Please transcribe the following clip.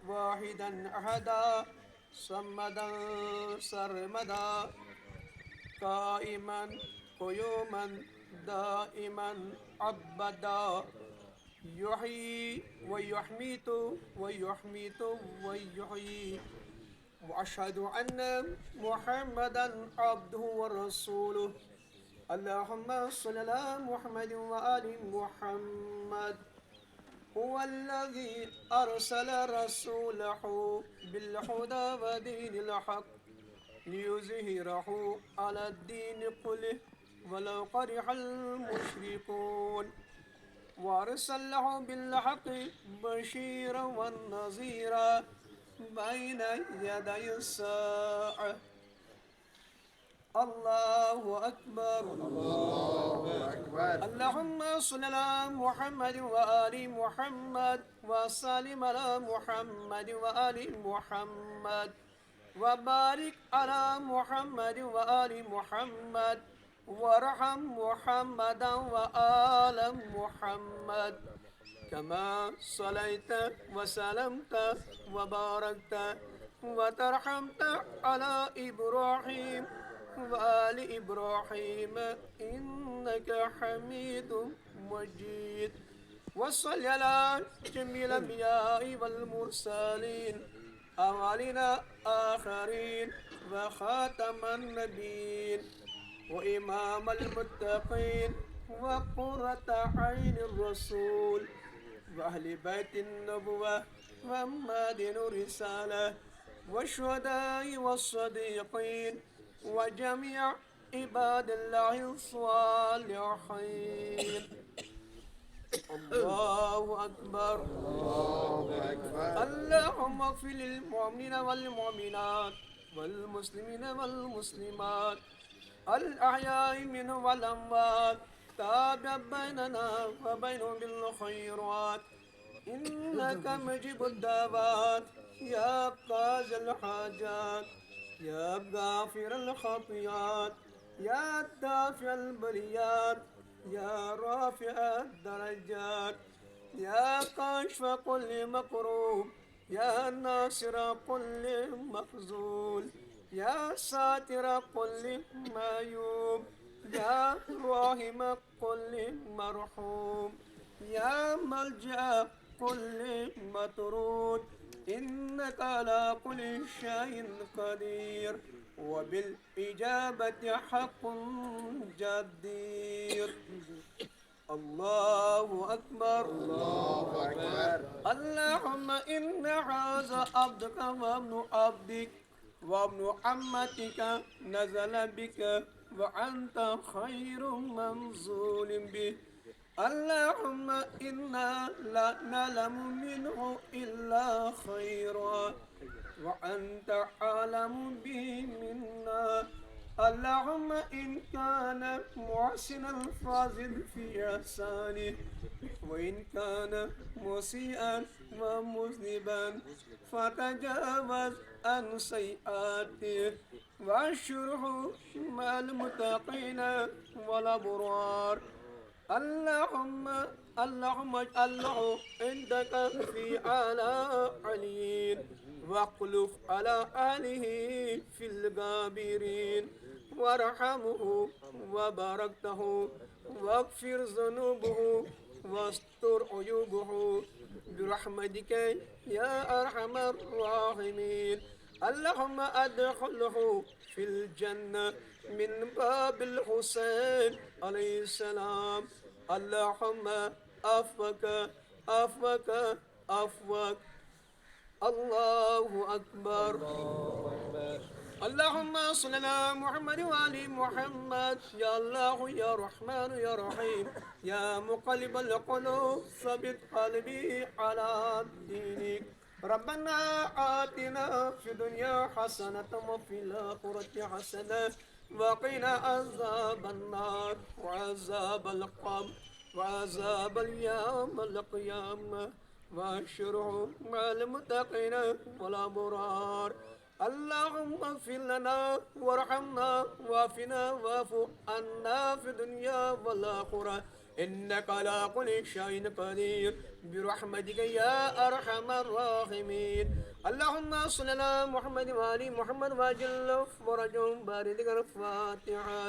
واحدا أحدا صمدا سرمدا قائما قيوما دائما أبدا يحيي ويحميت ويحميت ويحيي وأشهد أن محمدا عبده ورسوله اللهم صل على محمد وآل محمد هو الذي أرسل رسوله بالهدى ودين الحق ليظهره على الدين كله ولو كره المشركون وأرسله بالحق بشيرا ونذيرا بين يدي الساعة الله أكبر اللهم صل على محمد وآل محمد وسلم على محمد وآل محمد وبارك على محمد وآل محمد وارحم محمدا وآل محمد كما صليت وسلمت وباركت وترحمت على إبراهيم وآل إبراهيم إنك حميد مجيد وصل على جميع الأنبياء والمرسلين أولنا آخرين وخاتم النبيين وإمام المتقين وقرة عين الرسول وأهل بيت النبوة ومدين الرسالة والشهداء والصديقين وجميع عباد الله الصالحين الله أكبر اللهم اغفر للمؤمنين والمؤمنات والمسلمين والمسلمات الأحياء منهم والأموات تابع بيننا وبينهم بالخيرات إنك مجيب الدعوات يا قاضي الحاجات يا غافر الخطيئات يا دافع البليات يا رافع الدرجات يا كاشف كل مكروب يا ناصر كل مخذول يا ساتر كل معيوب يا راحم كل مرحوم يا ملجأ كل مطرود إنك على كل شيء قدير وبالإجابة حق جدير الله أكبر اللهم إن هذا عبدك وابن عبدك وابن عمتك نزل بك وأنت خير منزول به اللهم إنا لا نعلم منه إلا خيرا وأنت أعلم به منا اللهم إن كان محسنا فازد في إحسانه وإن كان مسيئا ومذنبا فتجاوز عن سيئاته وأشره مع المتقين والأبرار اللهم اجعله عندك في أعلى عليين واخلف على آله في الغابرين وارحمه وباركته واغفر ذنوبه واستر عيوبه برحمتك يا أرحم الراحمين اللهم أدخله في الجنة من باب الحسين عليه السلام اللهم عفوك عفوك عفوك الله أكبر اللهم صل على محمد وآل محمد يا الله يا رحمن يا رحيم يا مقلب القلوب ثبت قلبي على دينك ربنا آتنا في الدنيا حسنة وفي الآخرة حسنة وقنا عذاب النار وعذاب القبر وعذاب اليوم القيامة واشره مع المتقين والأبرار اللهم اغفر لنا وارحمنا وعافنا واعف عنا في الدنيا والآخرة إنك على كل شيء قدير برحمتك يا أرحم الراحمين. اللهم صل على محمد وآل محمد وجل فرجهم بارد الفاتحة.